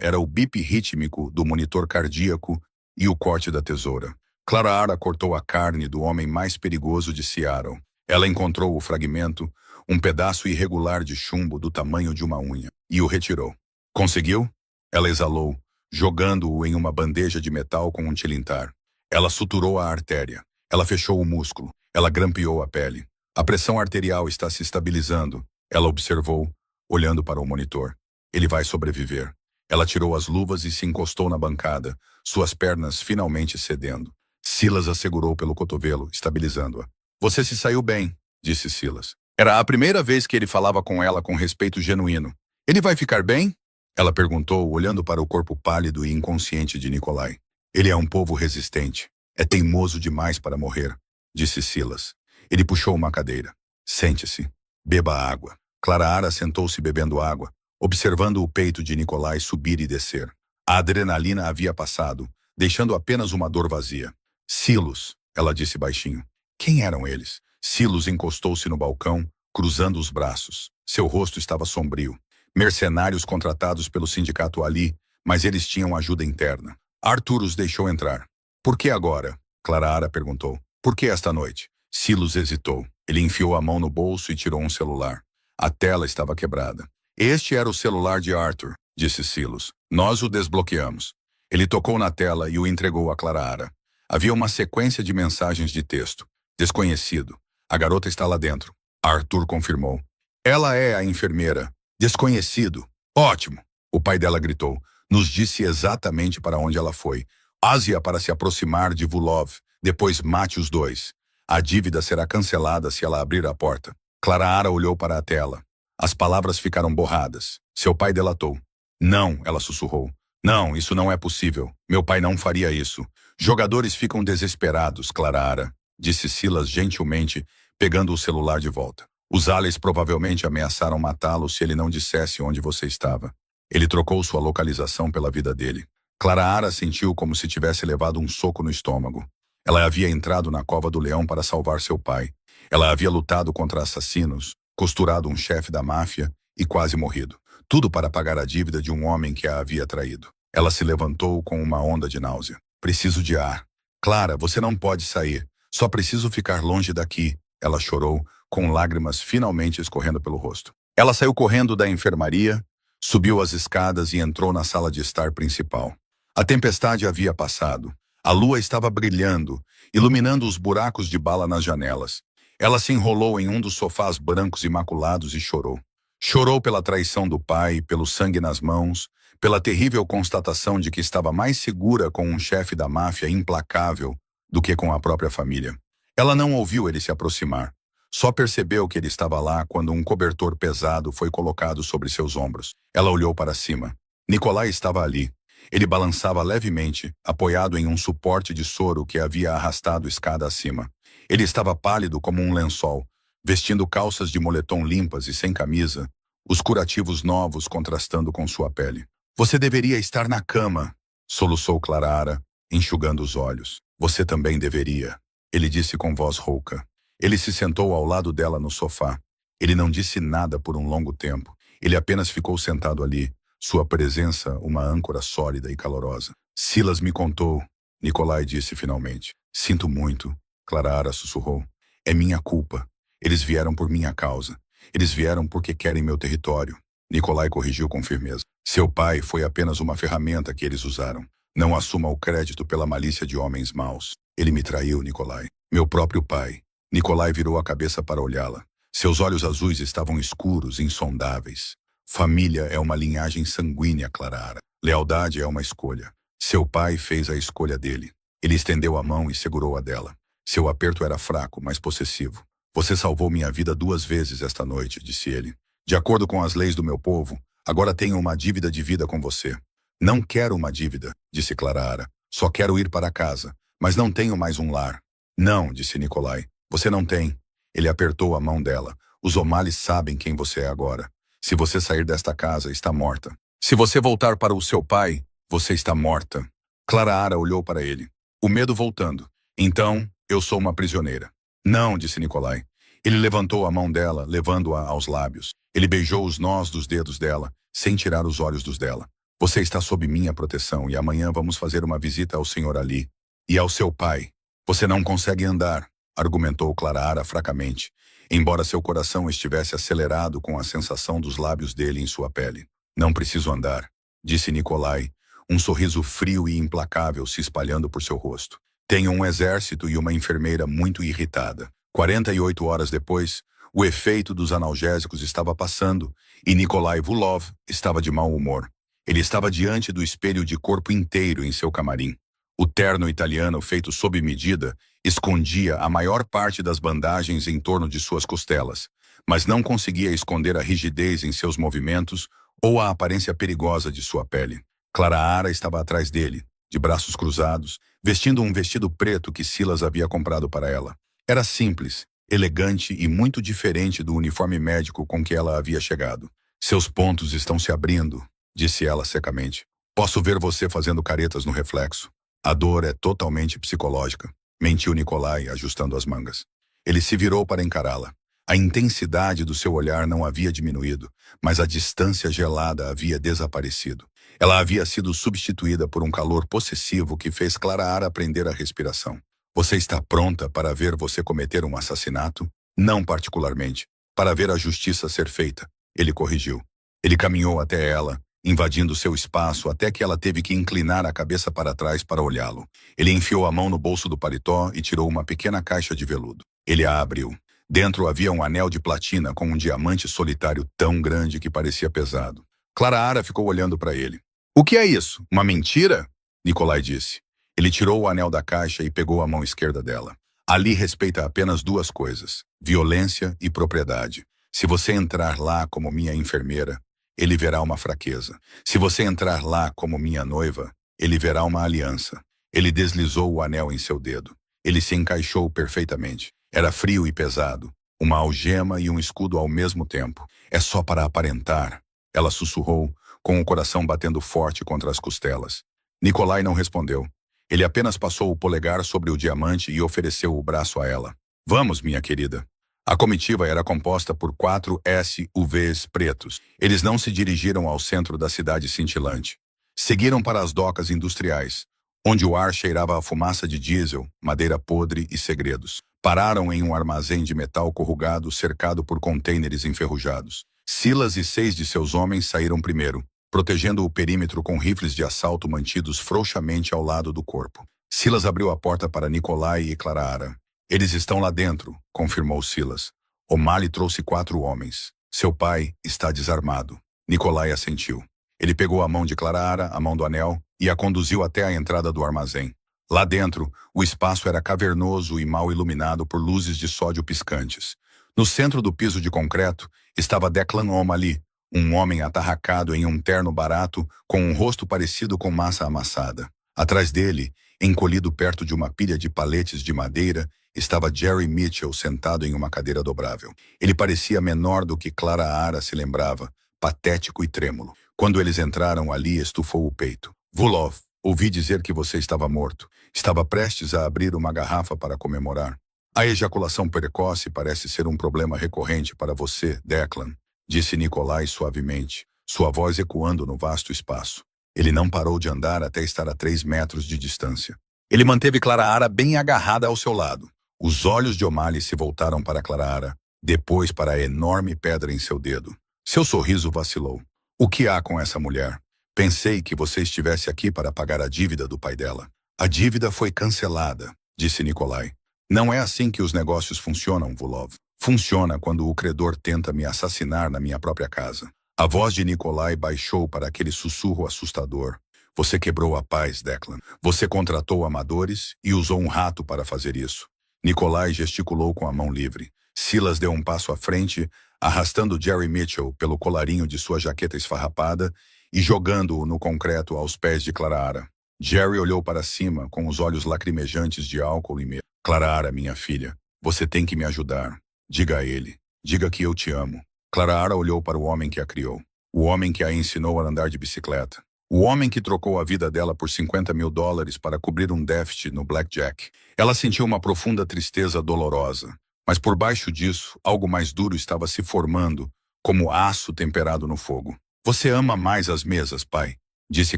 era o bip rítmico do monitor cardíaco e o corte da tesoura. Clara cortou a carne do homem mais perigoso de Seattle. Ela encontrou o fragmento, um pedaço irregular de chumbo do tamanho de uma unha, e o retirou. Conseguiu? Ela exalou, jogando-o em uma bandeja de metal com um tilintar. Ela suturou a artéria. Ela fechou o músculo. Ela grampeou a pele. A pressão arterial está se estabilizando. Ela observou, olhando para o monitor. Ele vai sobreviver. Ela tirou as luvas e se encostou na bancada, suas pernas finalmente cedendo. Silas a segurou pelo cotovelo, estabilizando-a. Você se saiu bem, disse Silas. Era a primeira vez que ele falava com ela com respeito genuíno. Ele vai ficar bem? Ela perguntou, olhando para o corpo pálido e inconsciente de Nikolai. Ele é um povo resistente. É teimoso demais para morrer, disse Silas. Ele puxou uma cadeira. Sente-se. Beba água. Claraara sentou-se bebendo água, observando o peito de Nicolai subir e descer. A adrenalina havia passado, deixando apenas uma dor vazia. Silos, ela disse baixinho. Quem eram eles? Silos encostou-se no balcão, cruzando os braços. Seu rosto estava sombrio. Mercenários contratados pelo sindicato Ali, mas eles tinham ajuda interna. Arthur os deixou entrar. Por que agora? Claraara perguntou. Por que esta noite? Silos hesitou. Ele enfiou a mão no bolso e tirou um celular. A tela estava quebrada. Este era o celular de Arthur, disse Silos. Nós o desbloqueamos. Ele tocou na tela e o entregou a Claraara. Havia uma sequência de mensagens de texto. Desconhecido. A garota está lá dentro. Arthur confirmou. Ela é a enfermeira. Desconhecido. Ótimo. O pai dela gritou. Nos disse exatamente para onde ela foi. Ásia para se aproximar de Vulov. Depois mate os dois. A dívida será cancelada se ela abrir a porta. Claraara olhou para a tela. As palavras ficaram borradas. Seu pai delatou. Não, ela sussurrou. Não, isso não é possível. Meu pai não faria isso. Jogadores ficam desesperados, Claraara, disse Silas gentilmente, pegando o celular de volta. Os aliens provavelmente ameaçaram matá-lo se ele não dissesse onde você estava. Ele trocou sua localização pela vida dele. Claraara sentiu como se tivesse levado um soco no estômago. Ela havia entrado na cova do leão para salvar seu pai. Ela havia lutado contra assassinos, costurado um chefe da máfia e quase morrido. Tudo para pagar a dívida de um homem que a havia traído. Ela se levantou com uma onda de náusea. Preciso de ar. Clara, você não pode sair. Só preciso ficar longe daqui. Ela chorou, com lágrimas finalmente escorrendo pelo rosto. Ela saiu correndo da enfermaria, subiu as escadas e entrou na sala de estar principal. A tempestade havia passado. A lua estava brilhando, iluminando os buracos de bala nas janelas. Ela se enrolou em um dos sofás brancos imaculados e chorou. Chorou pela traição do pai, pelo sangue nas mãos, pela terrível constatação de que estava mais segura com um chefe da máfia implacável do que com a própria família. Ela não ouviu ele se aproximar. Só percebeu que ele estava lá quando um cobertor pesado foi colocado sobre seus ombros. Ela olhou para cima. Nicolai estava ali. Ele balançava levemente, apoiado em um suporte de soro que havia arrastado escada acima. Ele estava pálido como um lençol, vestindo calças de moletom limpas e sem camisa, os curativos novos contrastando com sua pele. Você deveria estar na cama, soluçou Claraara, enxugando os olhos. Você também deveria, ele disse com voz rouca. Ele se sentou ao lado dela no sofá. Ele não disse nada por um longo tempo. Ele apenas ficou sentado ali, sua presença uma âncora sólida e calorosa. Silas me contou, Nicolai disse finalmente. Sinto muito, Claraara sussurrou. É minha culpa. Eles vieram por minha causa. Eles vieram porque querem meu território. Nicolai corrigiu com firmeza. Seu pai foi apenas uma ferramenta que eles usaram. Não assuma o crédito pela malícia de homens maus. Ele me traiu, Nicolai. Meu próprio pai. Nicolai virou a cabeça para olhá-la. Seus olhos azuis estavam escuros, insondáveis. Família é uma linhagem sanguínea, Claraara. Lealdade é uma escolha. Seu pai fez a escolha dele. Ele estendeu a mão e segurou a dela. Seu aperto era fraco, mas possessivo. Você salvou minha vida 2 vezes esta noite, disse ele. De acordo com as leis do meu povo, agora tenho uma dívida de vida com você. Não quero uma dívida, disse Claraara. Só quero ir para casa, mas não tenho mais um lar. Não, disse Nicolai. Você não tem. Ele apertou a mão dela. Os O'Malley sabem quem você é agora. Se você sair desta casa, está morta. Se você voltar para o seu pai, você está morta. Claraara olhou para ele. O medo voltando. Então, eu sou uma prisioneira. Não, disse Nicolai. Ele levantou a mão dela, levando-a aos lábios. Ele beijou os nós dos dedos dela, sem tirar os olhos dos dela. Você está sob minha proteção e amanhã vamos fazer uma visita ao Sr. Ali e ao seu pai. Você não consegue andar, argumentou Claraara fracamente, embora seu coração estivesse acelerado com a sensação dos lábios dele em sua pele. Não preciso andar, disse Nicolai, um sorriso frio e implacável se espalhando por seu rosto. Tenho um exército e uma enfermeira muito irritada. 48 horas depois, o efeito dos analgésicos estava passando e Nikolai Vulov estava de mau humor. Ele estava diante do espelho de corpo inteiro em seu camarim. O terno italiano feito sob medida escondia a maior parte das bandagens em torno de suas costelas, mas não conseguia esconder a rigidez em seus movimentos ou a aparência perigosa de sua pele. Claraara estava atrás dele, de braços cruzados, vestindo um vestido preto que Silas havia comprado para ela. Era simples, elegante e muito diferente do uniforme médico com que ela havia chegado. Seus pontos estão se abrindo, disse ela secamente. Posso ver você fazendo caretas no reflexo. A dor é totalmente psicológica, mentiu Nikolai, ajustando as mangas. Ele se virou para encará-la. A intensidade do seu olhar não havia diminuído, mas a distância gelada havia desaparecido. Ela havia sido substituída por um calor possessivo que fez Clara aprender a respiração. Você está pronta para ver você cometer um assassinato? Não particularmente. Para ver a justiça ser feita, ele corrigiu. Ele caminhou até ela, invadindo seu espaço até que ela teve que inclinar a cabeça para trás para olhá-lo. Ele enfiou a mão no bolso do paletó e tirou uma pequena caixa de veludo. Ele a abriu. Dentro havia um anel de platina com um diamante solitário tão grande que parecia pesado. Clara ficou olhando para ele. O que é isso? Uma mentira? Nikolai disse. Ele tirou o anel da caixa e pegou a mão esquerda dela. Ali respeita apenas duas coisas: violência e propriedade. Se você entrar lá como minha enfermeira, ele verá uma fraqueza. Se você entrar lá como minha noiva, ele verá uma aliança. Ele deslizou o anel em seu dedo. Ele se encaixou perfeitamente. Era frio e pesado, uma algema e um escudo ao mesmo tempo. É só para aparentar, ela sussurrou, com o coração batendo forte contra as costelas. Nikolai não respondeu. Ele apenas passou o polegar sobre o diamante e ofereceu o braço a ela. Vamos, minha querida. A comitiva era composta por 4 SUVs pretos. Eles não se dirigiram ao centro da cidade cintilante. Seguiram para as docas industriais, onde o ar cheirava a fumaça de diesel, madeira podre e segredos. Pararam em um armazém de metal corrugado cercado por contêineres enferrujados. Silas e 6 de seus homens saíram primeiro, protegendo o perímetro com rifles de assalto mantidos frouxamente ao lado do corpo. Silas abriu a porta para Nikolai e Clara. Eles estão lá dentro, confirmou Silas. O'Malley trouxe 4 homens. Seu pai está desarmado. Nikolai assentiu. Ele pegou a mão de Clara, a mão do anel, e a conduziu até a entrada do armazém. Lá dentro, o espaço era cavernoso e mal iluminado por luzes de sódio piscantes. No centro do piso de concreto estava Declan O'Malley, um homem atarracado em um terno barato com um rosto parecido com massa amassada. Atrás dele, encolhido perto de uma pilha de paletes de madeira, estava Jerry Mitchell sentado em uma cadeira dobrável. Ele parecia menor do que Clara se lembrava, patético e trêmulo. Quando eles entraram ali, estufou o peito. Vulov, ouvi dizer que você estava morto. Estava prestes a abrir uma garrafa para comemorar. A ejaculação precoce parece ser um problema recorrente para você, Declan, disse Nikolai suavemente, sua voz ecoando no vasto espaço. Ele não parou de andar até estar a 3 metros de distância. Ele manteve Clara bem agarrada ao seu lado. Os olhos de O'Malley se voltaram para Clara, depois para a enorme pedra em seu dedo. Seu sorriso vacilou. O que há com essa mulher? Pensei que você estivesse aqui para pagar a dívida do pai dela. A dívida foi cancelada, disse Nikolai. Não é assim que os negócios funcionam, Vulov. Funciona quando o credor tenta me assassinar na minha própria casa. A voz de Nikolai baixou para aquele sussurro assustador. Você quebrou a paz, Declan. Você contratou amadores e usou um rato para fazer isso. Nikolai gesticulou com a mão livre. Silas deu um passo à frente, arrastando Jerry Mitchell pelo colarinho de sua jaqueta esfarrapada e jogando-o no concreto aos pés de Clara. Jerry olhou para cima, com os olhos lacrimejantes de álcool e medo. Clara, minha filha, você tem que me ajudar. Diga a ele. Diga que eu te amo. Clara olhou para o homem que a criou. O homem que a ensinou a andar de bicicleta. O homem que trocou a vida dela por $50 mil para cobrir um déficit no blackjack. Ela sentiu uma profunda tristeza dolorosa. Mas por baixo disso, algo mais duro estava se formando, como aço temperado no fogo. Você ama mais as mesas, pai, disse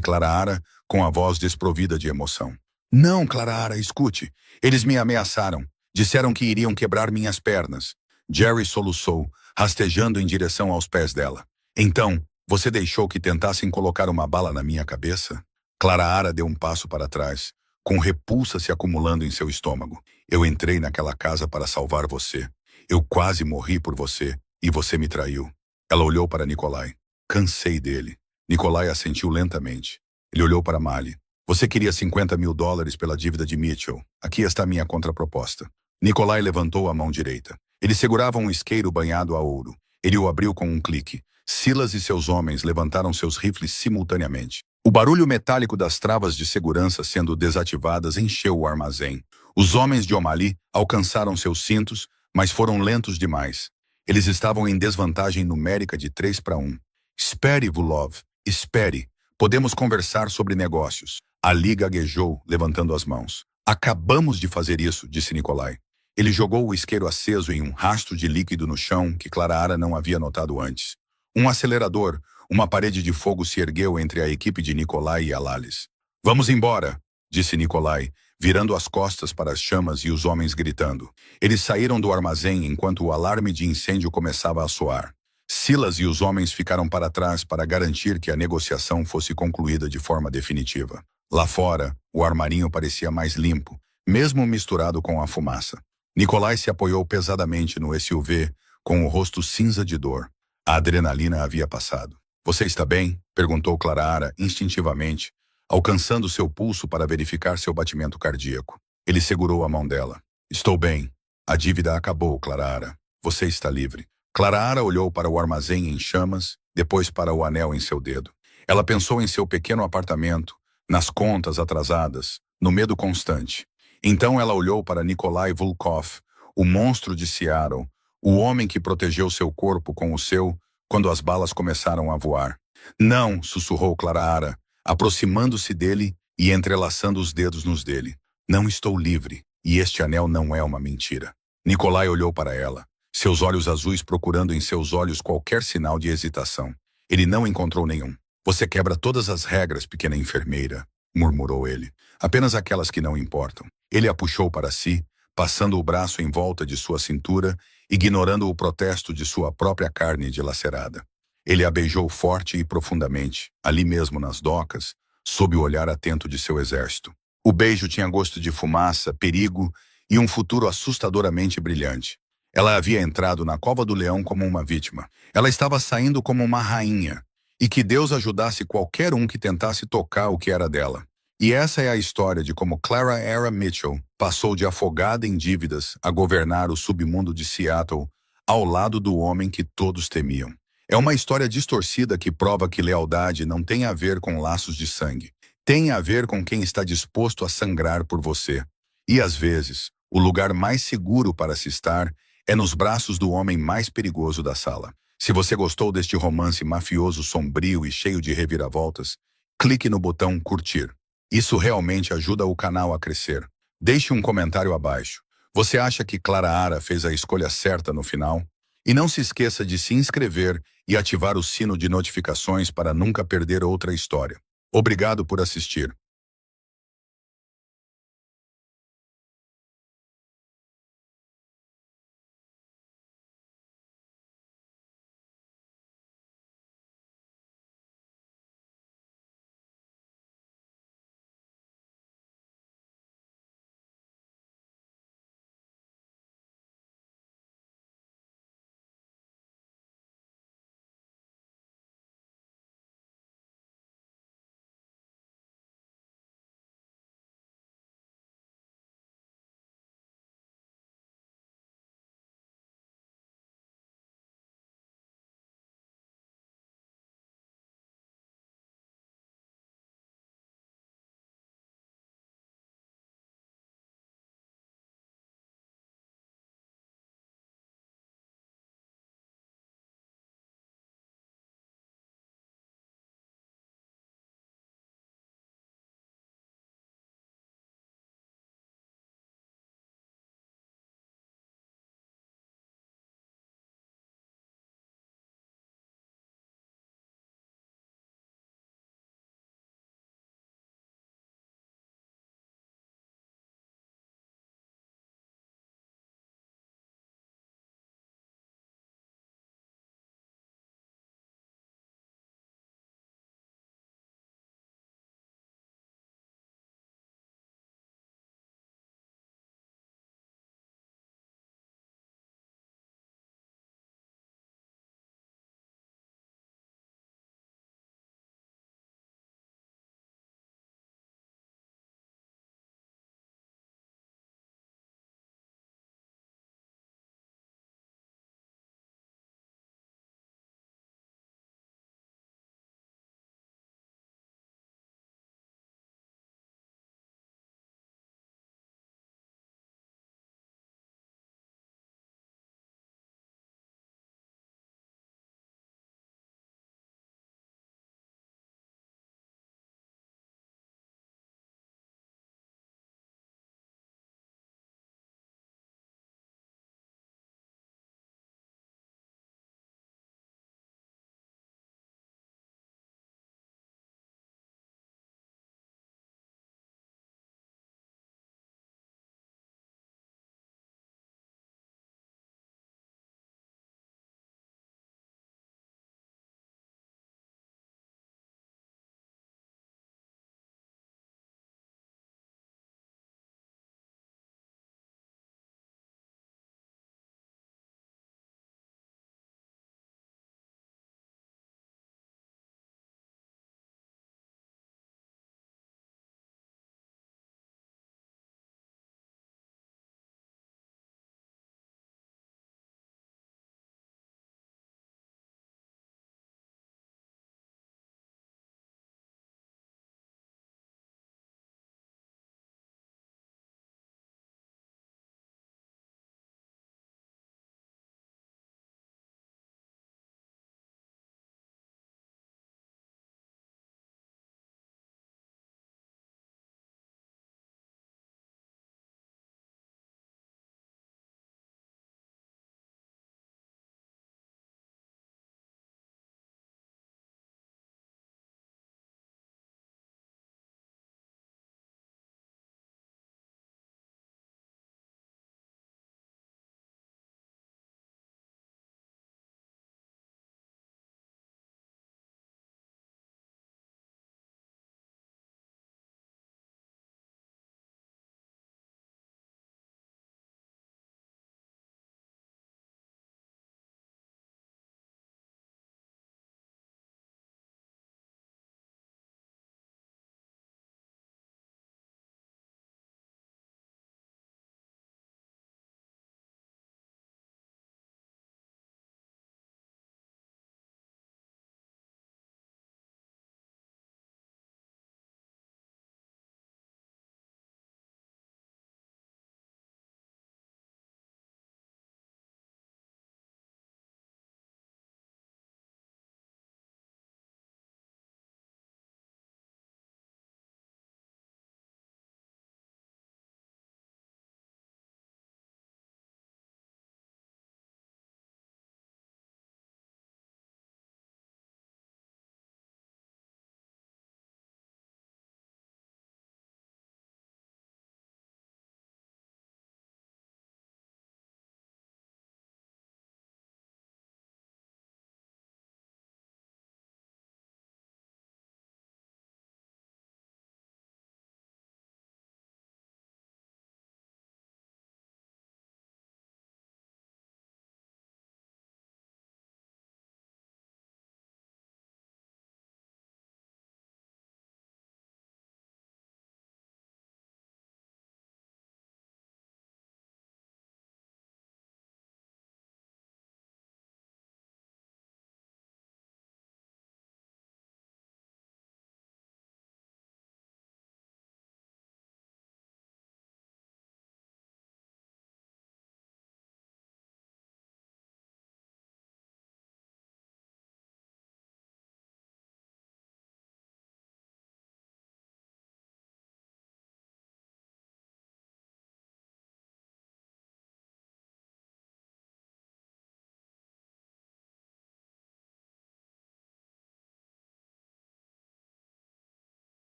Clara com a voz desprovida de emoção. Não, Clara, escute. Eles me ameaçaram. Disseram que iriam quebrar minhas pernas. Jerry soluçou, rastejando em direção aos pés dela. Então, você deixou que tentassem colocar uma bala na minha cabeça? Clara deu um passo para trás, com repulsa se acumulando em seu estômago. Eu entrei naquela casa para salvar você. Eu quase morri por você, e você me traiu. Ela olhou para Nikolai. Cansei dele. Nikolai assentiu lentamente. Ele olhou para Mali. Você queria $50 mil pela dívida de Mitchell. Aqui está minha contraproposta. Nikolai levantou a mão direita. Ele segurava um isqueiro banhado a ouro. Ele o abriu com um clique. Silas e seus homens levantaram seus rifles simultaneamente. O barulho metálico das travas de segurança sendo desativadas encheu o armazém. Os homens de O'Malley alcançaram seus cintos, mas foram lentos demais. Eles estavam em desvantagem numérica de 3-1. Espere, Vulov, espere. Podemos conversar sobre negócios. Ali gaguejou, levantando as mãos. Acabamos de fazer isso, disse Nikolai. Ele jogou o isqueiro aceso em um rastro de líquido no chão que Clara não havia notado antes. Um acelerador, uma parede de fogo se ergueu entre a equipe de Nikolai e Alalis. Vamos embora, disse Nikolai, virando as costas para as chamas e os homens gritando. Eles saíram do armazém enquanto o alarme de incêndio começava a soar. Silas e os homens ficaram para trás para garantir que a negociação fosse concluída de forma definitiva. Lá fora, o armarinho parecia mais limpo, mesmo misturado com a fumaça. Nikolai se apoiou pesadamente no SUV, com o rosto cinza de dor. A adrenalina havia passado. Você está bem? Perguntou Clara instintivamente, alcançando seu pulso para verificar seu batimento cardíaco. Ele segurou a mão dela. Estou bem. A dívida acabou, Clara. Você está livre. Clara olhou para o armazém em chamas, depois para o anel em seu dedo. Ela pensou em seu pequeno apartamento, nas contas atrasadas, no medo constante. Então ela olhou para Nikolai Volkov, o monstro de Seattle, o homem que protegeu seu corpo com o seu quando as balas começaram a voar. Não, sussurrou Clara, aproximando-se dele e entrelaçando os dedos nos dele. Não estou livre, e este anel não é uma mentira. Nikolai olhou para ela, seus olhos azuis procurando em seus olhos qualquer sinal de hesitação. Ele não encontrou nenhum. Você quebra todas as regras, pequena enfermeira, murmurou ele. Apenas aquelas que não importam. Ele a puxou para si, passando o braço em volta de sua cintura, ignorando o protesto de sua própria carne dilacerada. Ele a beijou forte e profundamente, ali mesmo nas docas, sob o olhar atento de seu exército. O beijo tinha gosto de fumaça, perigo e um futuro assustadoramente brilhante. Ela havia entrado na cova do leão como uma vítima. Ela estava saindo como uma rainha. E que Deus ajudasse qualquer um que tentasse tocar o que era dela. E essa é a história de como Clara Mitchell passou de afogada em dívidas a governar o submundo de Seattle ao lado do homem que todos temiam. É uma história distorcida que prova que lealdade não tem a ver com laços de sangue. Tem a ver com quem está disposto a sangrar por você. E às vezes, o lugar mais seguro para se estar é nos braços do homem mais perigoso da sala. Se você gostou deste romance mafioso sombrio e cheio de reviravoltas, clique no botão curtir. Isso realmente ajuda o canal a crescer. Deixe um comentário abaixo. Você acha que Clara fez a escolha certa no final? E não se esqueça de se inscrever e ativar o sino de notificações para nunca perder outra história. Obrigado por assistir.